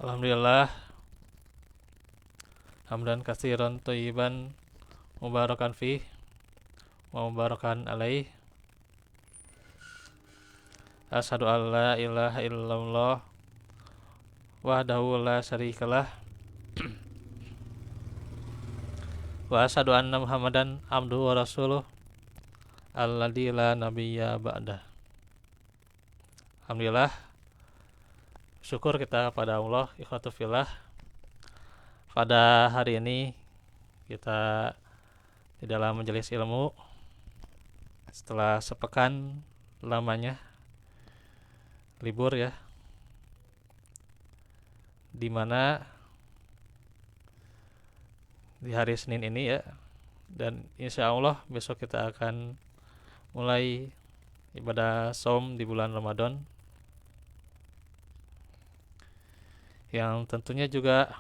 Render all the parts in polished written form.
Alhamdulillah, hamdan katsiran thayyiban mubarakan fi wa mubarakan alaih. Asyhadu an la ilaha illallah wahdahu la syarikalah wa asyhadu anna Muhammadan abduhu wa rasuluh alladzi la nabiyya ba'dah. Alhamdulillah, syukur kita kepada Allah, ikhwatu fillah. Pada hari ini kita di dalam majelis ilmu setelah sepekan lamanya libur ya, dimana di hari Senin ini ya, dan insya Allah besok kita akan mulai ibadah saum di bulan Ramadan yang tentunya juga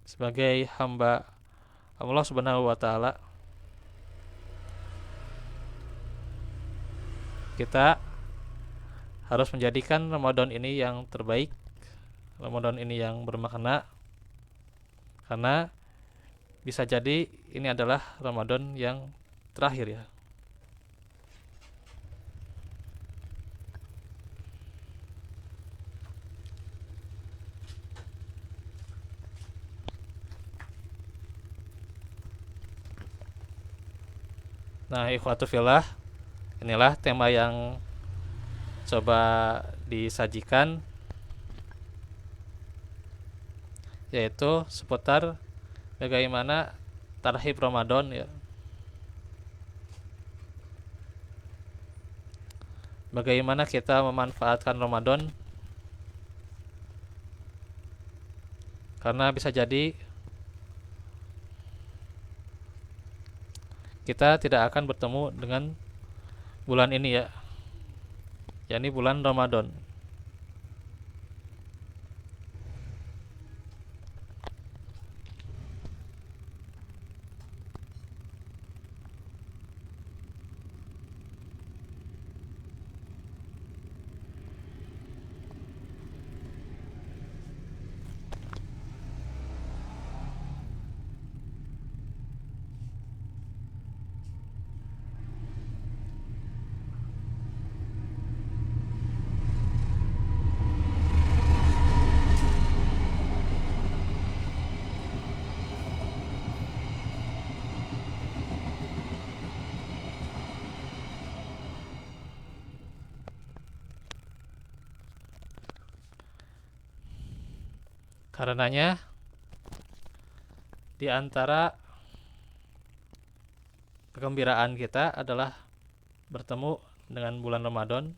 sebagai hamba Allah Subhanahu wa taala kita harus menjadikan Ramadan ini yang terbaik, Ramadan ini yang bermakna, karena bisa jadi ini adalah Ramadan yang terakhir ya. Nah, ikhwatu fillah, inilah tema yang coba disajikan, yaitu seputar bagaimana tarhib Ramadan ya. Bagaimana kita memanfaatkan Ramadan, karena bisa jadi kita tidak akan bertemu dengan bulan ini ya, yakni bulan Ramadan. Karenanya di antara kegembiraan kita adalah bertemu dengan bulan Ramadan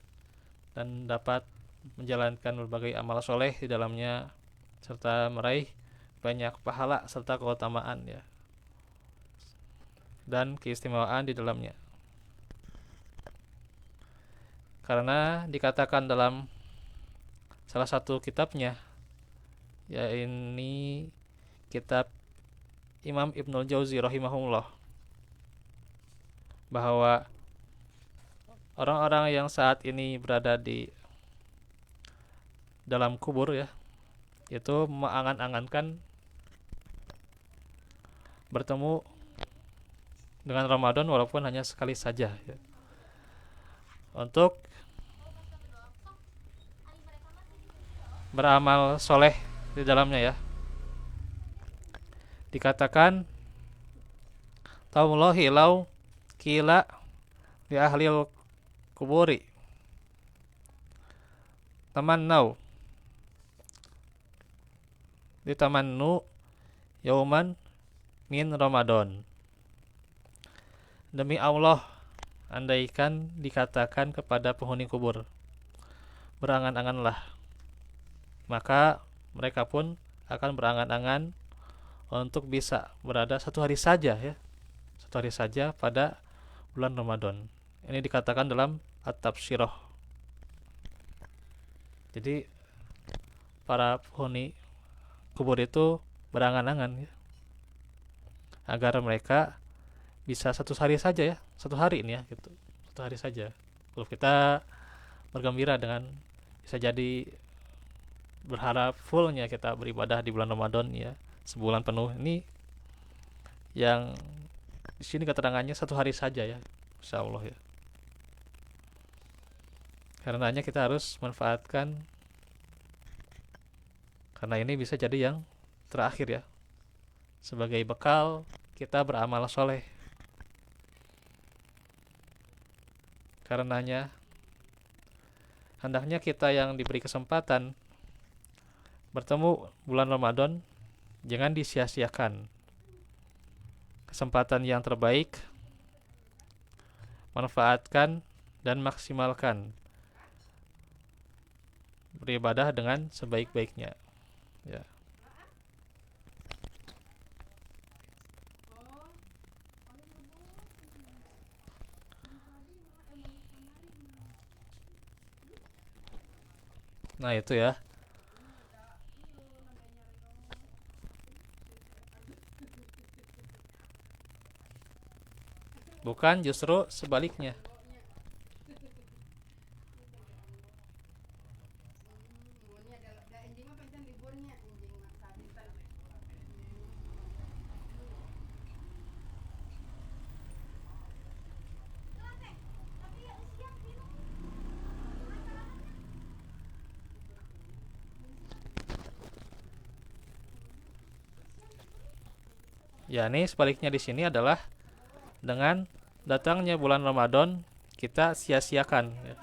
dan dapat menjalankan berbagai amal soleh di dalamnya, serta meraih banyak pahala serta keutamaan ya, dan keistimewaan di dalamnya. Karena dikatakan dalam salah satu kitabnya, ya ini kitab Imam Ibnul Jauzi rahimahullah, bahwa orang-orang yang saat ini berada di dalam kubur ya, itu mengangan-angankan bertemu dengan Ramadan walaupun hanya sekali saja ya, untuk beramal soleh di dalamnya ya. Dikatakan tawallahi law kila di ahlil kuburi tamannau ditamannu yauman min Ramadan. Demi Allah, andaikan dikatakan kepada penghuni kubur, berangan-anganlah, maka mereka pun akan berangan-angan untuk bisa berada satu hari saja ya, satu hari saja pada bulan Ramadan. Ini dikatakan dalam At-Tafsirah. Jadi para penghuni kubur itu berangan-angan ya, agar mereka bisa satu hari saja ya, satu hari ini ya gitu, satu hari saja. Kalau kita bergembira dengan bisa jadi berharap fullnya kita beribadah di bulan Ramadan ya, sebulan penuh. Ini yang di sini keterangannya 1 hari saja ya, insya Allah ya. Karenanya kita harus manfaatkan, karena ini bisa jadi yang terakhir ya, sebagai bekal kita beramal soleh. Karenanya hendaknya kita yang diberi kesempatan bertemu bulan Ramadan jangan disia-siakan. Kesempatan yang terbaik, manfaatkan dan maksimalkan beribadah dengan sebaik-baiknya ya. Nah itu ya, bukan justru sebaliknya. Ya ini sebaliknya di sini adalah dengan datangnya bulan Ramadan kita sia-siakan ya.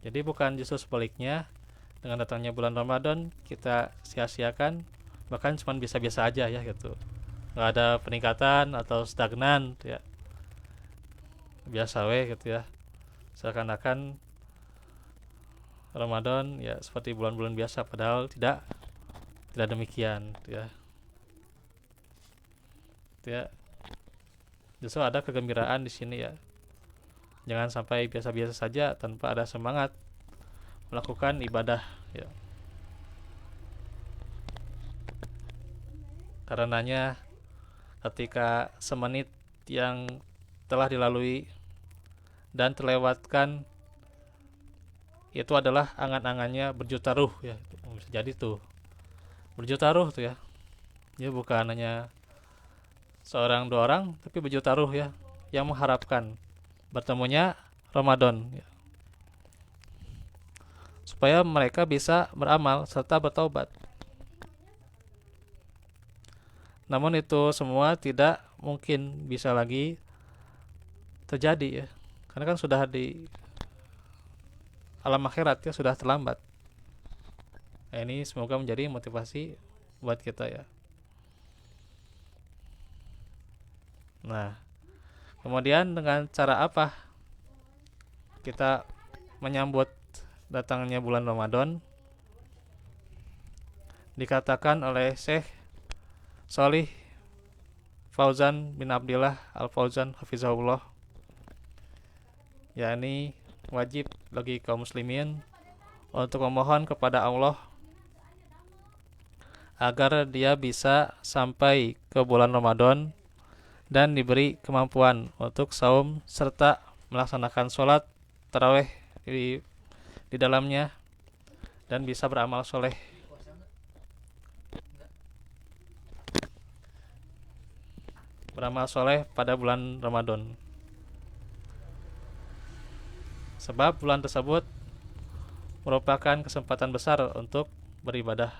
Jadi bukan justru sebaliknya, dengan datangnya bulan Ramadan kita sia-siakan, bahkan cuma biasa-biasa aja ya gitu, nggak ada peningkatan atau stagnan ya, biasa we gitu ya, seakan-akan Ramadan ya seperti bulan-bulan biasa, padahal tidak demikian ya. Ya justru ada kegembiraan di sini ya, jangan sampai biasa-biasa saja tanpa ada semangat melakukan ibadah ya. Karenanya ketika semenit yang telah dilalui dan terlewatkan itu adalah angan-angannya berjuta ruh ya, bisa jadi tuh berjuta ruh tuh ya, ya bukan hanya seorang dua orang tapi berjuta ruh ya, yang mengharapkan bertemunya Ramadan ya, supaya mereka bisa beramal serta bertaubat. Namun itu semua tidak mungkin bisa lagi terjadi ya, karena kan sudah di alam akhirat ya, sudah terlambat. Nah, ini semoga menjadi motivasi buat kita ya. Nah, kemudian dengan cara apa kita menyambut datangnya bulan Ramadan? Dikatakan oleh Syekh Shalih Fauzan bin Abdillah Al Fauzan hafizahullah, yakni wajib bagi kaum muslimin untuk memohon kepada Allah agar dia bisa sampai ke bulan Ramadan dan diberi kemampuan untuk saum serta melaksanakan sholat tarawih di dalamnya dan bisa beramal soleh. Beramal soleh pada bulan Ramadan. Sebab bulan tersebut merupakan kesempatan besar untuk beribadah.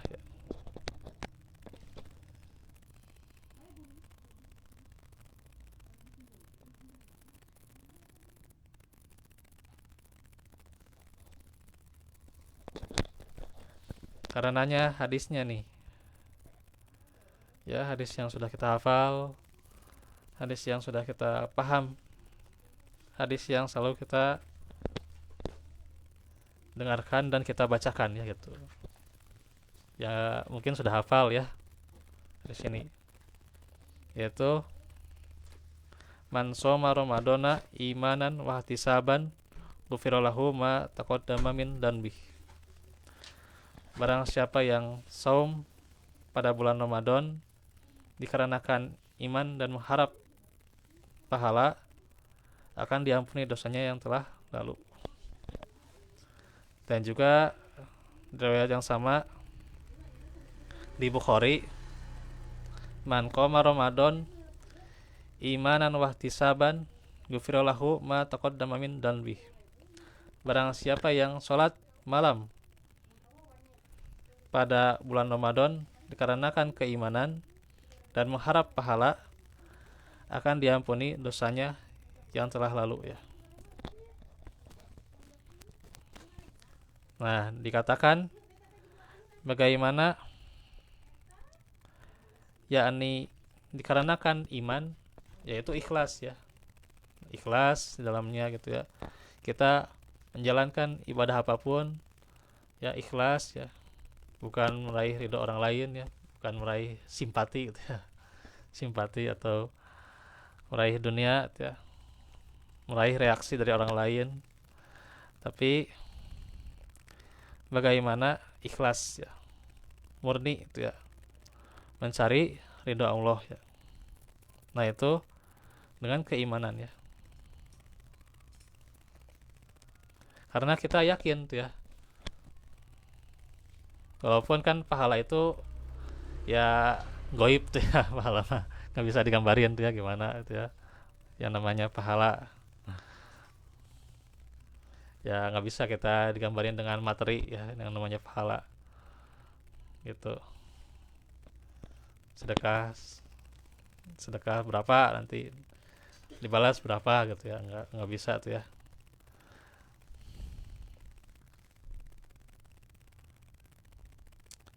Karenanya hadisnya nih, Ya, hadis yang sudah kita hafal, hadis yang sudah kita paham, hadis yang selalu kita dengarkan dan kita bacakan ya gitu. Ya, mungkin sudah hafal ya di sini. Yaitu man shoma ramadhana imanan wa ihtisaban ghufira lahu ma taqaddama min danbih. Barang siapa yang saum pada bulan Ramadan dikarenakan iman dan mengharap pahala, akan diampuni dosanya yang telah lalu. Dan juga riwayat yang sama di Bukhari, man qoma Ramadan imanan wa ihtisaban ghufira lahu ma taqaddama min danbih. Barang siapa yang sholat malam pada bulan Ramadan dikarenakan keimanan dan mengharap pahala, akan diampuni dosanya yang telah lalu ya. Nah, dikatakan bagaimana, yakni dikarenakan iman, yaitu ikhlas ya. Ikhlas di dalamnya gitu ya. Kita menjalankan ibadah apapun ya ikhlas ya. Bukan meraih ridho orang lain ya, bukan meraih simpati gitu ya. Simpati atau meraih dunia gitu ya. Meraih reaksi dari orang lain. Tapi bagaimana ikhlas ya. Murni itu ya. Mencari ridho Allah ya. Nah, itu dengan keimanan ya. Karena kita yakin tuh ya. Walaupun kan pahala itu ya goib tuh ya, pahala mah nggak bisa digambarin tuh ya gimana itu ya. Yang namanya pahala ya nggak bisa kita digambarin dengan materi ya, yang namanya pahala gitu. Sedekah berapa nanti dibalas berapa gitu ya, nggak bisa tuh ya.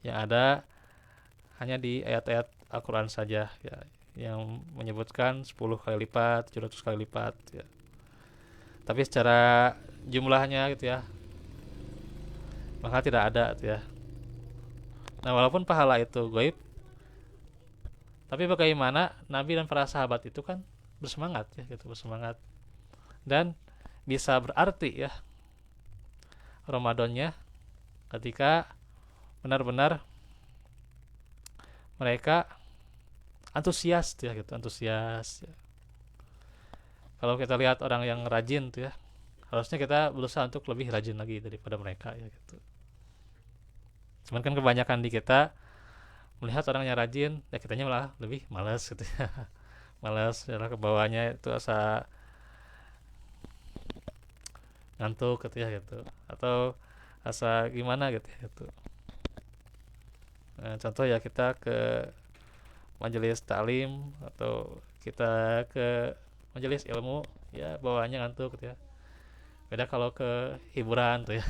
Yang ada hanya di ayat-ayat Al-Quran saja ya, yang menyebutkan 10 kali lipat, 700 kali lipat ya. Tapi secara jumlahnya gitu ya, maka tidak ada gitu ya. Nah, walaupun pahala itu gaib, tapi bagaimana Nabi dan para sahabat itu kan bersemangat ya gitu, bersemangat. Dan bisa berarti ya Ramadannya ketika benar-benar mereka antusias ya gitu, antusias ya. Kalau kita lihat orang yang rajin tuh ya, harusnya kita berusaha untuk lebih rajin lagi daripada mereka ya gitu. Cuman kan kebanyakan di kita melihat orang yang rajin, ya kitanya malah lebih malas gitu ya. Malas ya, ke bawahnya itu asa ngantuk gitu ya gitu, atau asa gimana gitu ya gitu. Nah, contoh ya kita ke majelis taklim atau kita ke majelis ilmu ya bawaannya ngantuk gitu ya. Beda kalau ke hiburan tuh ya.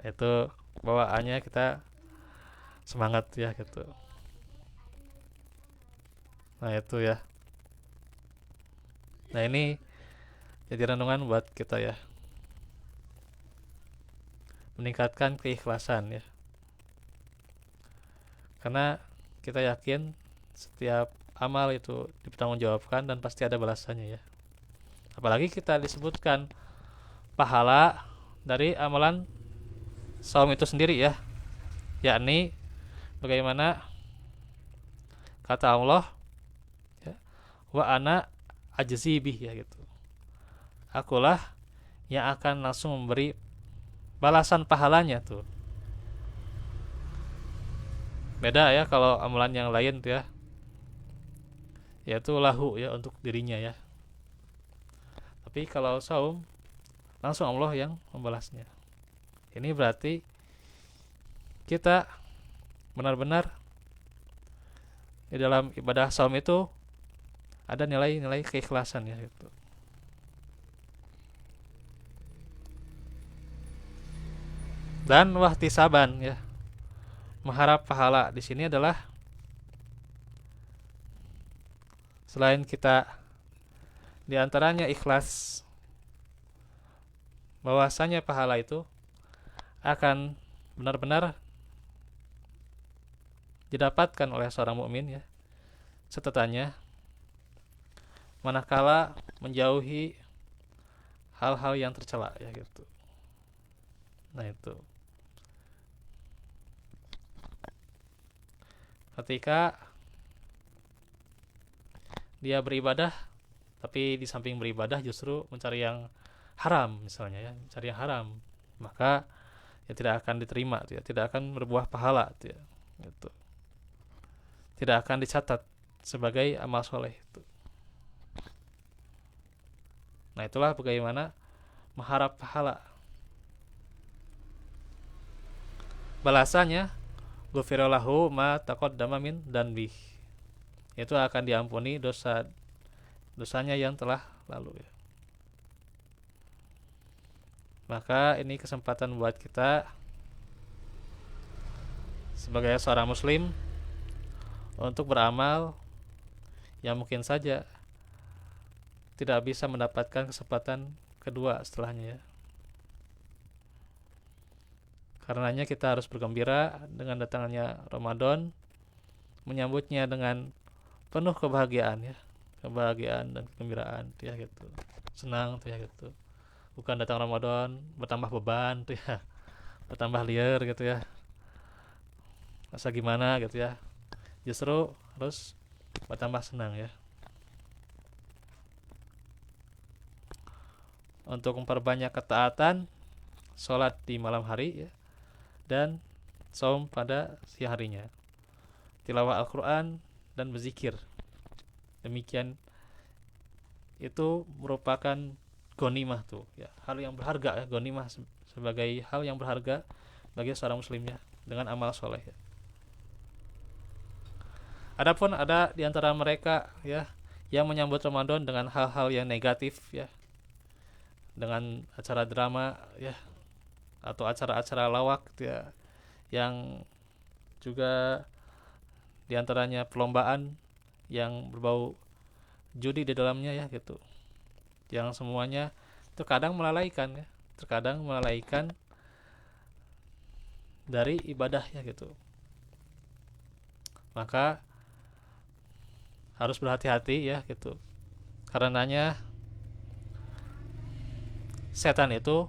Itu bawaannya kita semangat ya gitu. Nah, itu ya. Nah, ini jadi renungan buat kita ya. Meningkatkan keikhlasan ya. Karena kita yakin setiap amal itu dipertanggungjawabkan dan pasti ada balasannya ya. Apalagi kita disebutkan pahala dari amalan saum itu sendiri ya. Yakni bagaimana kata Allah ya, wa ana ajzibih ya gitu. Akulah yang akan langsung memberi balasan pahalanya tuh. Beda ya kalau amalan yang lain tuh ya. Yaitu lahu ya untuk dirinya ya. Tapi kalau saum langsung Allah yang membalasnya. Ini berarti kita benar-benar di dalam ibadah saum itu ada nilai-nilai keikhlasan ya gitu. Dan wahtisaban ya. Mengharap pahala di sini adalah selain kita diantaranya ikhlas bahwasanya pahala itu akan benar-benar didapatkan oleh seorang mukmin ya, catatannya manakala menjauhi hal-hal yang tercela ya gitu. Nah itu ketika dia beribadah tapi di samping beribadah justru mencari yang haram misalnya ya, mencari yang haram, maka ya tidak akan diterima ya, tidak akan berbuah pahala ya, gitu. Tidak akan dicatat sebagai amal soleh itu. Nah itulah bagaimana mengharap pahala. Balasannya ghufira ma taqaddama min danbih, itu akan diampuni dosanya yang telah lalu ya. Maka ini kesempatan buat kita sebagai seorang muslim untuk beramal yang mungkin saja tidak bisa mendapatkan kesempatan kedua setelahnya ya. Karenanya kita harus bergembira dengan datangnya Ramadan, menyambutnya dengan penuh kebahagiaan ya, kebahagiaan dan kegembiraan ya gitu. Senang tuh ya gitu. Bukan datang Ramadan bertambah beban tuh ya, bertambah liar gitu ya. Rasa gimana gitu ya. Justru harus bertambah senang ya. Untuk memperbanyak ketaatan, sholat di malam hari ya, dan saum pada siang harinya, tilawah Al-Quran dan berzikir. Demikian itu merupakan ghanimah tuh ya, hal yang berharga ya, ghanimah sebagai hal yang berharga bagi seorang muslim ya, dengan amal soleh ya. Adapun ada di antara mereka ya yang menyambut Ramadan dengan hal-hal yang negatif ya, dengan acara drama ya, atau acara-acara lawak ya, yang juga diantaranya perlombaan yang berbau judi di dalamnya ya gitu, yang semuanya terkadang melalaikan ya, terkadang melalaikan dari ibadah ya gitu. Maka harus berhati-hati ya gitu, karenanya setan itu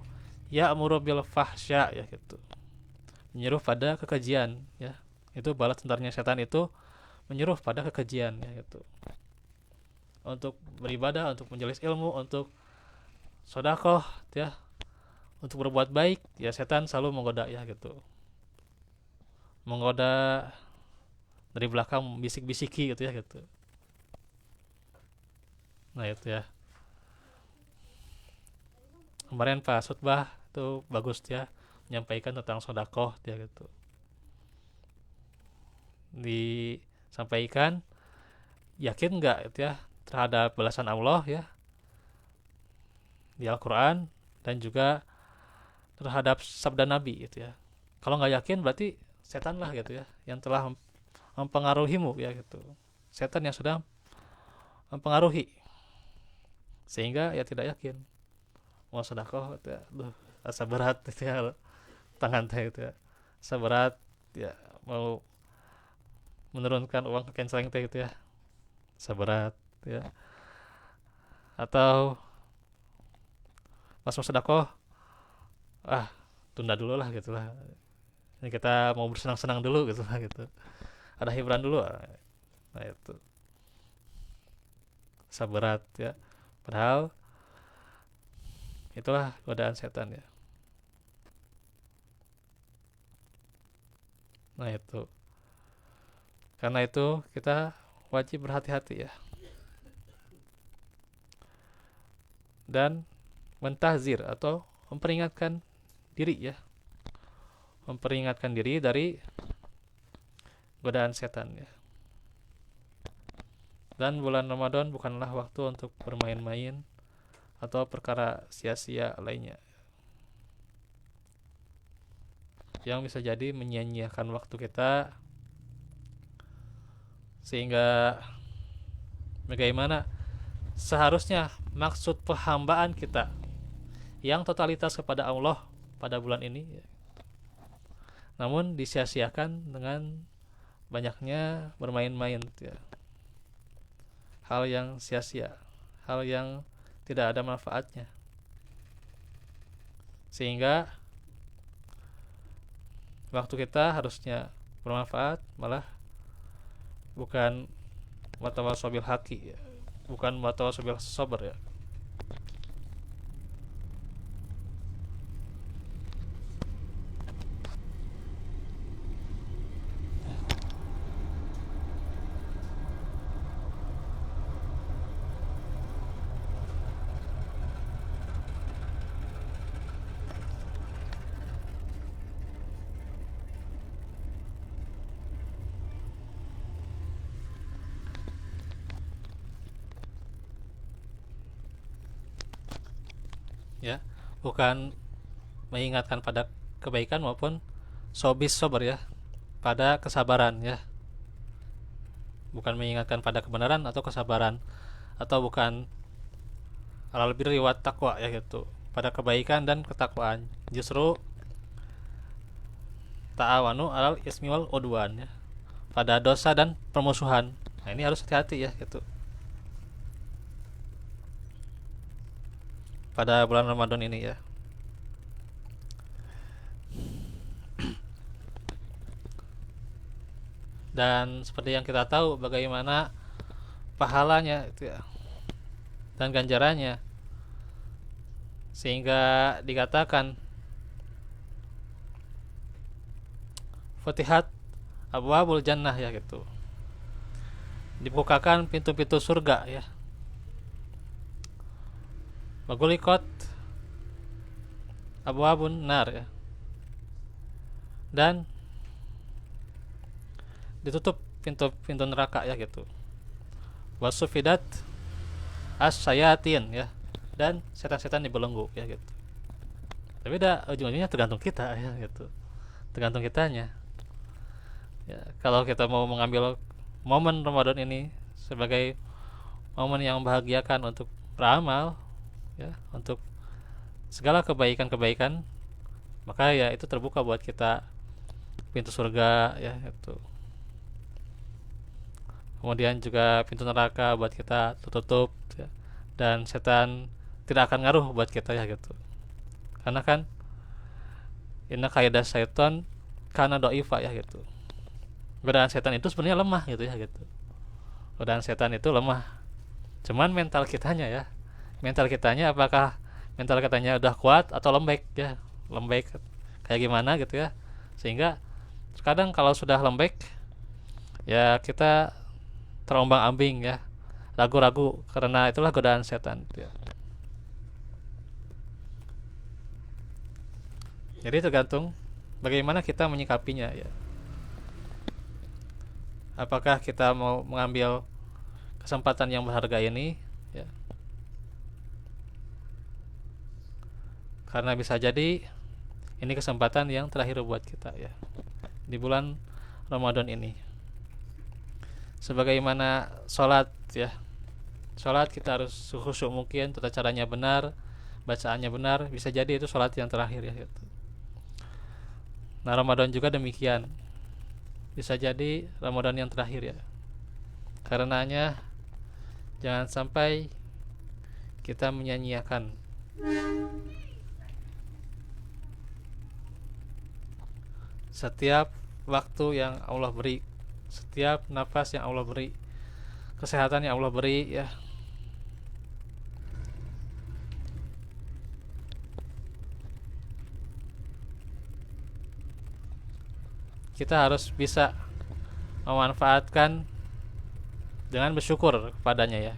ya amuru bil fahsya ya gitu, menyuruh pada kekejian ya. Itu bala tentaranya setan itu menyuruh pada kekejian ya gitu. Untuk beribadah, untuk menjelis ilmu, untuk sodakoh ya, untuk berbuat baik ya, setan selalu menggoda ya gitu, menggoda dari belakang, bisik-bisiki gitu ya gitu. Nah itu ya, kemarin Pak Sutbah itu bagus ya menyampaikan tentang sodakoh ya gitu, disampaikan yakin nggak gitu ya terhadap balasan Allah ya di Al-Quran, dan juga terhadap sabda Nabi gitu ya. Kalau nggak yakin berarti setan lah gitu ya yang telah mempengaruhimu ya gitu, setan yang sudah mempengaruhi sehingga ya tidak yakin mau sedekah gitu ya. Duh, asa berat gitu ya, tangan teh gitu ya, asa berat ya, mau menurunkan uang ke canceling teh gitu ya, asa berat ya. Atau pas mau sedekah, ah tunda dulu lah gitu lah, ini kita mau bersenang-senang dulu gitu lah gitu, ada hiburan dulu. Nah itu asa berat ya, padahal itulah godaan setan ya. Nah itu, karena itu kita wajib berhati-hati ya, dan mentahzir atau memperingatkan diri ya, memperingatkan diri dari godaan setan ya. Dan bulan Ramadan bukanlah waktu untuk bermain-main atau perkara sia-sia lainnya yang bisa jadi menyia-nyiakan waktu kita, sehingga bagaimana seharusnya maksud penghambaan kita yang totalitas kepada Allah pada bulan ini, namun disia-siakan dengan banyaknya bermain-main, ya. Hal yang sia-sia, hal yang tidak ada manfaatnya, sehingga waktu kita harusnya bermanfaat malah bukan watawasobil haki, ya. Bukan watawasobil sabar, ya. Ya, bukan mengingatkan pada kebaikan maupun sobis sabar, ya, pada kesabaran, ya. Bukan mengingatkan pada kebenaran atau kesabaran, atau bukan alal birri wat taqwa, ya, gitu, pada kebaikan dan ketakwaan. Justru ta'awanu alal ismi wal udwan, ya, pada dosa dan permusuhan. Nah, ini harus hati-hati, ya, gitu. Pada bulan Ramadan ini, ya. Dan seperti yang kita tahu bagaimana pahalanya itu, ya, dan ganjarannya, sehingga dikatakan Fatihat abwabul jannah, ya, gitu. Dibukakan pintu-pintu surga, ya. Wagulikot abwabun nar, ya. Dan ditutup pintu-pintu neraka, ya, gitu. Wasufidat as-sayatin, ya. Dan setan-setan dibelenggu, ya, gitu. Tapi ujung-ujungnya tergantung kita, ya, gitu. Tergantung kitanya. Ya, kalau kita mau mengambil momen Ramadan ini sebagai momen yang membahagiakan untuk beramal, ya, untuk segala kebaikan-kebaikan, maka ya itu terbuka buat kita pintu surga, ya, itu. Kemudian juga pintu neraka buat kita tertutup, ya. Dan setan tidak akan ngaruh buat kita, ya, gitu. Karena kan inna kaidah syaiton kana doifa, ya, gitu. Godaan setan itu sebenarnya lemah, gitu, ya, gitu. Godaan setan itu lemah. Cuman mental kitanya, ya. Mental kitanya apakah mental kitanya udah kuat atau lembek, ya. Lembek kayak gimana, gitu, ya. Sehingga kadang kalau sudah lembek, ya kita terombang-ambing, ya. Ragu-ragu karena itulah godaan setan, ya. Jadi tergantung bagaimana kita menyikapinya, ya. Apakah kita mau mengambil kesempatan yang berharga ini, ya, karena bisa jadi ini kesempatan yang terakhir buat kita, ya, di bulan Ramadan ini. Sebagaimana sholat, ya, sholat kita harus khusyuk mungkin, tata caranya benar, bacaannya benar, bisa jadi itu sholat yang terakhir, ya, gitu. Nah, Ramadan juga demikian, bisa jadi Ramadan yang terakhir, ya. Karenanya jangan sampai kita menyanyiakan setiap waktu yang Allah beri, setiap nafas yang Allah beri, kesehatan yang Allah beri, ya. Kita harus bisa memanfaatkan dengan bersyukur kepadanya, ya.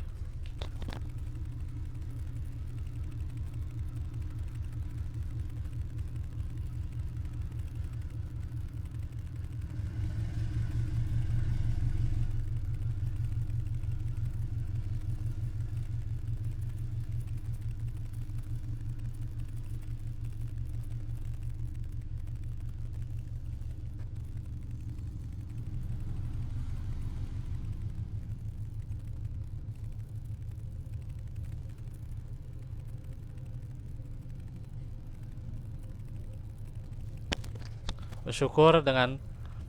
bersyukur dengan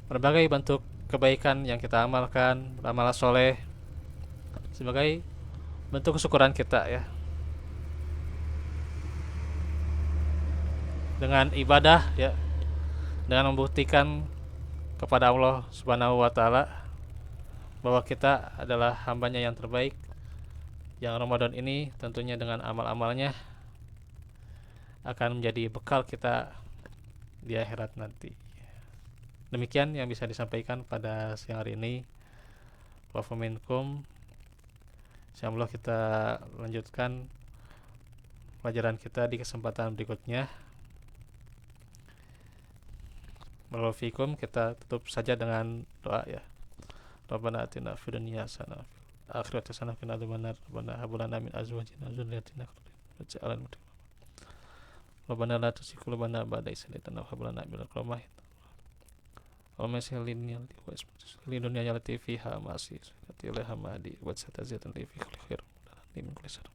berbagai bentuk kebaikan yang kita amalkan, beramal soleh sebagai bentuk kesyukuran kita ya. Dengan ibadah ya, dengan membuktikan kepada Allah Subhanahu wa taala bahwa kita adalah hambanya yang terbaik, yang Ramadan ini tentunya dengan amal-amalnya akan menjadi bekal kita di akhirat nanti. Demikian yang bisa disampaikan pada siang hari ini. Wa faminkum. Insyaallah kita lanjutkan pelajaran kita di kesempatan berikutnya. Barakallahu fikum, kita tutup saja dengan doa ya. Rabbana atina fid dunya hasanah wa fil akhirati hasanah wa qina adzabannar. Rabbana hab lana min azwajina wa dhurriyyatina qurrata a'yun waj'alna lil muttaqina imama. Rabbana la tuzigh qulubana ba'da idh hadaytana wa hab lana min ladunka rahmah. Allahumma salli li dunya allati fiha ma'asi allati ilaiha ma'adi wa satazatan li fi kulli khair min kulli syarr.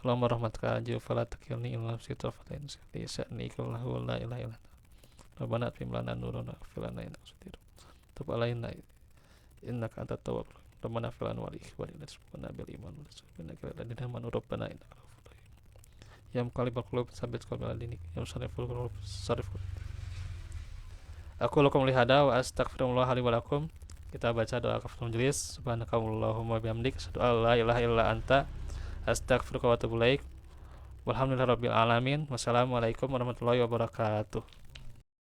Allahumma rahmatka ajil fala takilni ila nafsi tarfatan li sa'ni kullahu la ilaha illa anta. Rabbana atmim lana nurana fil lana innaka satir. Tub alaina innaka antat tawwab. Rabbana fil lana wa li ikhwanina subhana bil iman wa innaka ladina man rabbana innaka ghafurur rahim. Ya muqallibal qulub tsabbit qalbi dinik ya musarriful qulub sarif. Aku lakum lihada wa astaghfirullah li wa lakum. Kita baca doa kafaratul majelis. Subhanakallahumma bihamdik asyhadu an la ilaha illa anta astaghfiruka wa atubu ilaik. Walhamdulillahirabbil alamin. Wassalamualaikum warahmatullahi wabarakatuh.